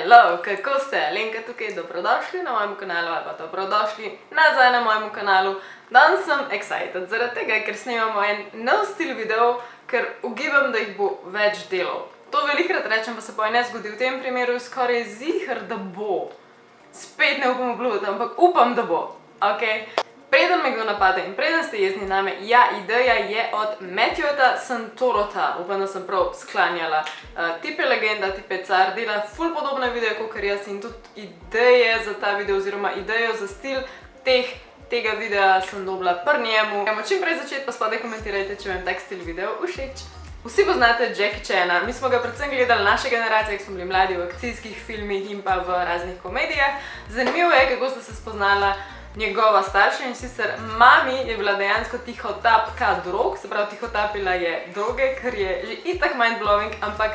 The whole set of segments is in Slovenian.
Hello, kako ste? Lenka tukaj, dobrodošli na mojem kanalu ali pa dobrodošli nazaj na mojem kanalu. Danes sem excited, zaradi tega, ker snemamo en nov stil videov, ker ugibam, da jih bo več delov. To velikrat rečem, pa se pa ne zgodi. V tem primeru skoraj ziher, da bo. Spet ne upam obljubiti, ampak upam, da bo. Preden me kdo napade in preden ste jezni name, ja, ideja je od Matthewta Santorota. Upam, da sem prav sklanjala. Tip je legenda, tip je car, dela ful podobne videe, kakor jaz, in tudi ideje za ta video oziroma idejo za stil tega videa sem dobila pri njemu. Čim prej začeti, pa spodaj komentirajte, če vam tak stil video všeč. Vsi poznate Jackie Chana, mi smo ga predvsem gledali naše generacije, ko smo bili mladi v akcijskih filmih in pa v raznih komedijah. Zanimivo je, kako ste se spoznala njegova starša, in sicer mami je bila dejansko tihotapka drog, se pravi tihotapila je droge, kar je že itak mind-blowing, ampak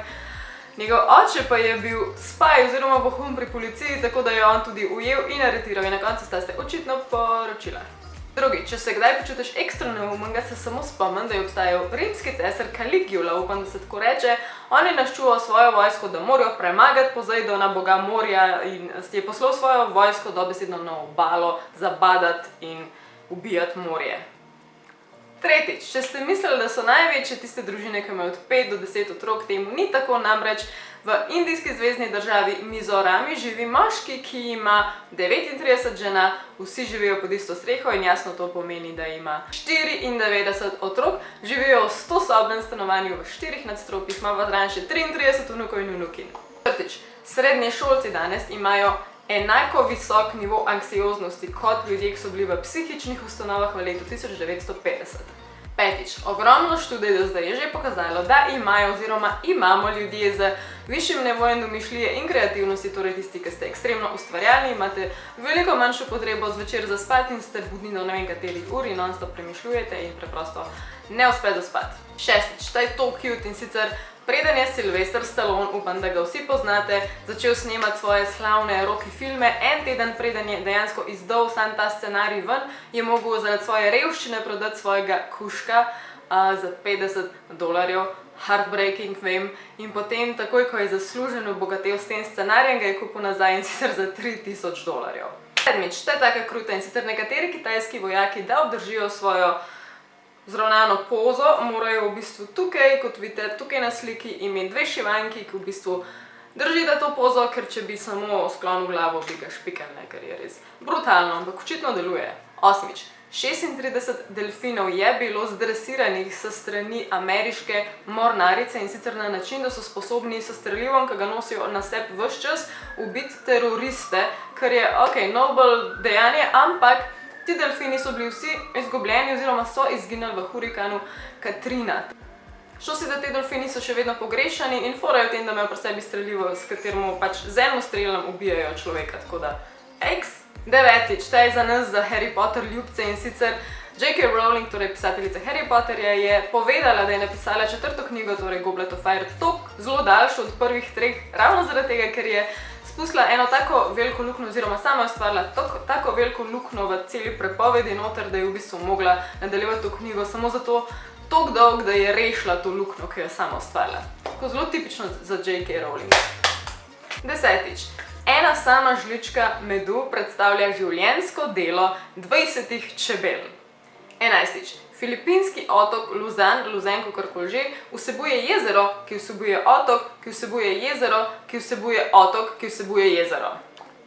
njegov oče pa je bil spy oziroma vohun pri policiji, tako da je on tudi ujel in aretiral, in na koncu sta se očitno poročila. Drugi, če se kdaj počutiš ekstra neumen, se samo spomnim, da je obstajal rimski cesar Caligula, upam, da se tako reče. On je naščuval svojo vojsko, da morajo premagati Pozejdona, boga morja, in je poslal svojo vojsko dobesedno na obalo zabadati in ubijati morje. Tretjič, če ste mislili, da so največje tiste družine, ki imajo od 5 do 10 otrok, temu ni tako, namreč v indijski zvezni državi Mizorami živi moški, ki ima 39 žena, vsi živijo pod isto streho in jasno to pomeni, da ima 94 otrok, živijo v 100-sobnem stanovanju v 4 nadstropjih, ima pa zraven še 33 vnukov in vnukin. Četrtič, srednješolci danes imajo enako visok nivo anksioznosti kot ljudje, ki so bili v psihičnih ustanovah v letu 1950. Petič, ogromno študij do zdaj je že pokazalo, da imajo oziroma imamo ljudje z višjim nivojem domišljije in kreativnosti, torej tisti, ki ste ekstremno ustvarjalni, imate veliko manjšo potrebo zvečer zaspati in ste budni do ne vem kateri uri, non-stop premišljujete in preprosto ne uspe zaspati. Šestič, ta je to cute, in sicer preden je Sylvester Stallone, upam, da ga vsi poznate, začel snemati svoje slavne Rocky filme, en teden preden je dejansko izdal sam ta scenarij ven, je mogel zaradi svoje revščine prodati svojega kužka za $50. Heartbreaking, vem. In potem, takoj ko je zasluženo obogatel s tem scenarijem, ga je kupil nazaj, in sicer za $3000. Sedmič, ta je taka kruta, in sicer nekateri kitajski vojaki, da obdržijo svojo zravnano pozo, morajo v bistvu tukaj, kot vidite tukaj na sliki, imeti dve šivanki, ki v bistvu držite to pozo, ker če bi samo sklonil glavo, bi ga špikali, ker je res brutalno, ampak očitno deluje. Osmič, 36 delfinov je bilo zdresiranih s strani ameriške mornarice, in sicer na način, da so sposobni s strelivom, ki ga nosijo na sebi ves čas, ubiti teroriste, kar je noble dejanje, ampak ti delfini so bili vsi izgubljeni oziroma so izginili v hurikanu Katrina. Što si, da te delfini so še vedno pogrešani in forajo v tem, da imajo pri sebi strelivo, s katerim pač z enim strelom ubijajo človeka, tako da Devetič, ta je za nas, za Harry Potter ljubce, in sicer J.K. Rowling, torej pisateljica Harry Potterja, je povedala, da je napisala 4. knjigo, torej Goblet of Fire, zelo daljšo od prvih 3, ravno zaradi tega, ker je spustila eno tako veliko luknjo, oziroma sama je ustvarila tako veliko luknjo v celi prepovedi noter, da je v bistvu mogla nadaljevati to knjigo samo zato toliko dolg, da je rešila to luknjo, ki jo je sama ustvarila. Tako zelo tipično za J.K. Rowling. Desetič, ena sama žlička medu predstavlja življenjsko delo 20 čebel. 11. Filipinski otok Luzon, kakorkoli že, vsebuje jezero, ki vsebuje otok, ki vsebuje jezero, ki vsebuje otok, ki vsebuje jezero.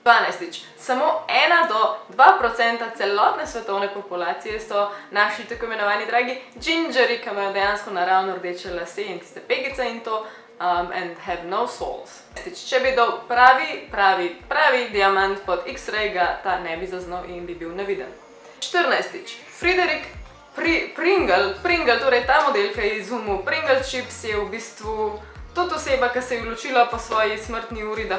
12. Samo 1 do 2% celotne svetovne populacije so naši tako imenovani dragi gingerji, ki imajo dejansko naravno rdeče lase in tiste pegice in to, and have no souls. Če bi dal pravi diamant pod X-ray, ga ta ne bi zaznal in bi bil neviden. 14. Frederick Pringle, torej ta model, ki je izumil Pringle chips, je v bistvu tudi oseba, ki se je odločila po svoji smrtni uri, da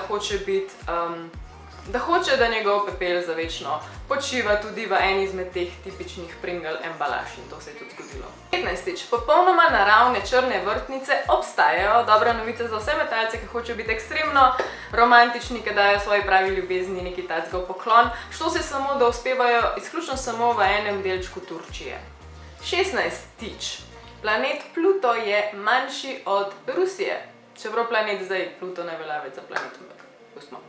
hoče, da njegov pepel za večno počiva tudi v eni izmed teh tipičnih Pringle embalaž, in to se je tudi zgodilo. 15. Popolnoma naravne črne vrtnice obstajajo. Dobra novica za vse metalce, ki hočejo biti ekstremno romantični, ki dajo svoji pravi ljubezni neki tacga v poklon, što se samo, da uspevajo izključno samo v enem delčku Turčije. 16. Planet Pluto je manjši od Rusije. Čeprav planet zdaj Pluto ne velja več za planet, ampak pustimo.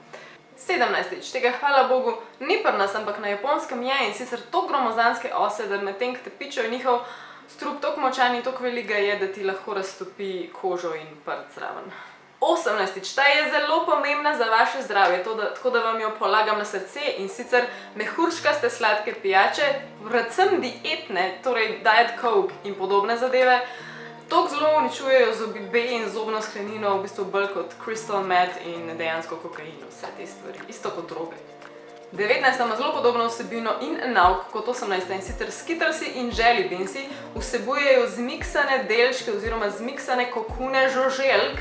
17. Tega hvala Bogu ni pri nas, ampak na Japonskem je, in sicer to gromozanske ose, da medtem, ko te pičejo, njihov strup toliko močan in toliko velik je, da ti lahko raztopi kožo in prt zraven. 18. Ta je zelo pomembna za vaše zdravje, tako da vam jo polagam na srce, in sicer mehurčkaste sladke pijače, predvsem dietne, torej Diet Coke in podobne zadeve, toliko zelo uničujejo zobi B in zobno sklenino, v bistvu bolj kot crystal meth in dejansko kokain, vse te stvari, isto kot droge. 19. ima zelo podobno vsebino in nauk kot 18. in sicer Skittlesi in Jelly Beansi vsebujejo zmiksane delčke oziroma zmiksane kokune žuželk,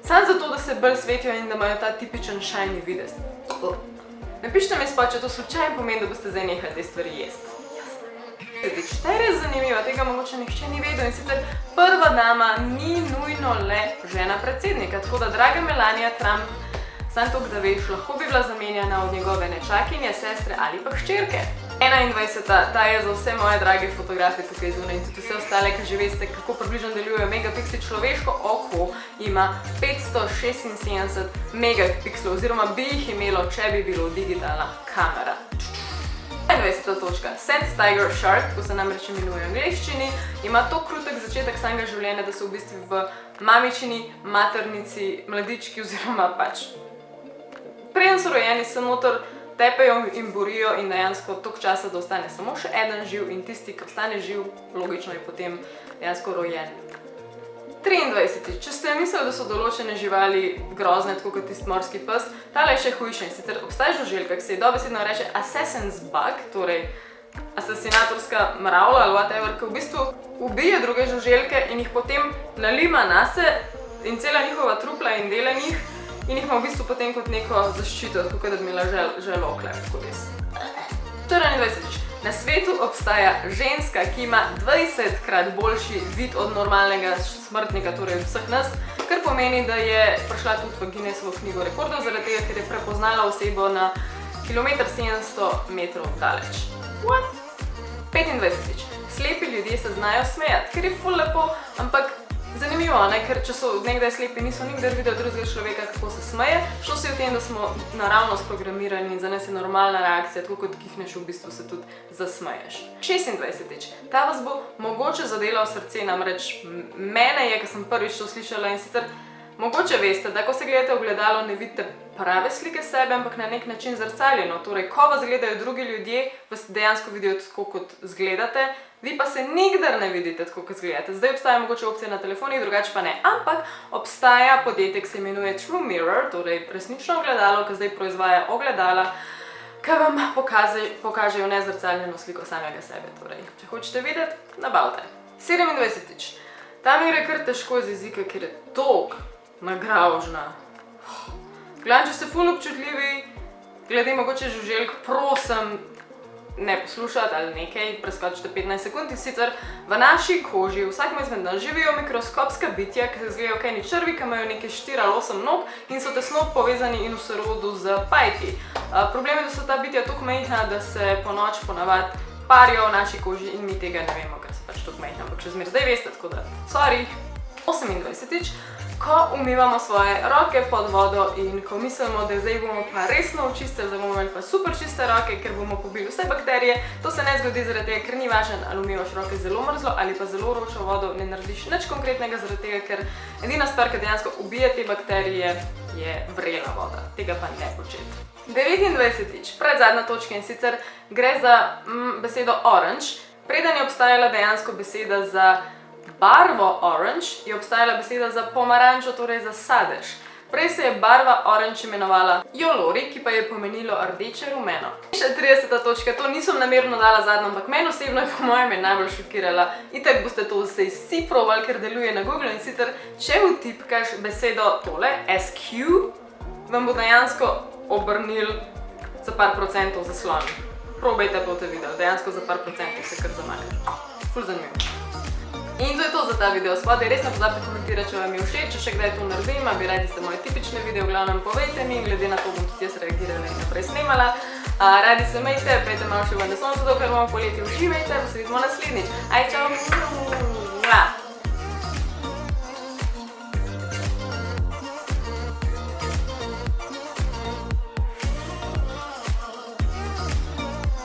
samo zato, da se bolj svetijo in da imajo ta tipičen shiny videz. Napišite mi spod, če to slučajno pomeni, da boste zdaj nehali te stvari jesti. Ta je res zanimiva, tega mogoče nihče ni vedel, in sicer prva dama ni nujno le žena predsednika, tako da, draga Melania Trump, samo toliko, da veš, lahko bi bila zamenjana od njegove nečakinje, sestre ali pa hčerke. 21. Ta je za vse moje drage fotografe tukaj zunaj in tudi vse ostale, ki že veste, kako približno delujejo megapixli. Človeško oko ima 576 megapikslov, oziroma bi jih imelo, če bi bilo digitalna kamera. 21. točka. Sand Tiger Shark, ko se namreč imenuje v angleščini, ima to krutek začetek samega življenja, da so v bistvu v mamičini, maternici, mladički oziroma pač preden so rojeni, se noter tepejo in borijo in dejansko toliko časa, da ostane samo še eden živ, in tisti, ki ostane živ, logično je potem dejansko rojen. 23. Če ste mislili, da so določene živali grozne, tako kot tisti morski pes, tale je še hujše, in sicer obstaja žuželka, ki se ji dobesedno reče assassin's bug, torej asasinatorska mravlja ali whatever, ki v bistvu ubije druge žuželke in jih potem nalima nase in cela njihova trupla in dela njih in jih ima v bistvu potem kot neko zaščito, tako da bi imela želokle, tako res. 24. Na svetu obstaja ženska, ki ima 20-krat boljši vid od normalnega smrtnika, torej vseh nas, kar pomeni, da je prišla tudi v Guinnessovo knjigo rekordov, zaradi tega, ker je prepoznala osebo na 1,700 metrov daleč. What? 25. Slepi ljudje se znajo smejati, ker je ful lepo, ampak zanimivo, ker če so nekdaj slepi, niso nikdar videli drugega človeka, kako se smeje. Šlo se je v tem, da smo naravno sprogramirani in za nas je normalna reakcija, tako kot kihneš, v bistvu se tudi zasmeješ. 26. Ta vas bo mogoče zadela v srce, namreč mene je, ko sem prvič to slišala, in sicer mogoče veste, da ko se gledate v ogledalo, ne vidite prave slike sebe, ampak na nek način zrcaljeno. Torej, ko vas gledajo drugi ljudje, vas dejansko vidijo tako, kot zgledate, vi pa se nikdar ne vidite tako, kot zgledate. Zdaj obstaja mogoče opcija na telefonih, drugače pa ne, ampak obstaja podjetje, ki se imenuje True Mirror, torej resnično ogledalo, ki zdaj proizvaja ogledala, ki vam pokažejo nezrcaljeno sliko samega sebe. Torej, če hočete videti, nabavite. 27. Ta mi gre kar težko z jezika, ker je toliko nagravžna. Gledam, če ste ful občutljivi, glede mogoče žuželk, prosim, ne poslušati ali nekaj, preskočite 15 sekund, in sicer v naši koži vsakem izmed nas živijo mikroskopska bitja, ki se izgledajo kaj ni črvi, ki imajo nekaj 4 ali 8 nog in so tesno povezani in v sorodu z pajki. Problem je, da so ta bitja toliko majhna, da se ponoči ponavadi parijo v naši koži in mi tega ne vemo, ker so pač toliko majhna, ampak še zmeraj zdaj veste, tako da sorry. 28. Ko umivamo svoje roke pod vodo in ko mislimo, da zdaj bomo pa resno očistili, da bomo imeli pa super čiste roke, ker bomo pobili vse bakterije, to se ne zgodi zaradi tega, ker ni važno, ali umivaš roke zelo mrzlo ali pa zelo vročo vodo, ne narediš nič konkretnega zaradi tega, ker edina stvar, ki dejansko ubije te bakterije, je vrela voda. Tega pa ne početi. 29. Predzadnja točka, in sicer gre za besedo orange. Preden je obstajala dejansko beseda za barvo orange, je obstajala beseda za pomarančo, torej za sadež. Prej se je barva orange imenovala jolori, ki pa je pomenilo rdeče rumeno. Še 30. točka, to nisem namerno dala zadnjo, ampak meni osebno je po mojem najbolj šokirala. Itak boste to vsi probali, ker deluje na Google, in sicer, če vtipkaš besedo tole, SQ, vam bo dejansko obrnil za par procentov zaslon. Probajte, boste videli, dejansko za par procentov se kar zamakne. Ful zanimivo. In to je to za ta video. Spodaj res ne pozabite komentirati, če vam je všeč, če še kdaj to naredim, a bi radi ste moje tipične video, v glavnem povejte mi, glede na to bom tudi jaz reagirala in naprej snemala. Radi se imejte, pejte malo še ven na sonce, dokler bomo poleti, uživajte, pa se vidimo naslednjič. Aj, čau!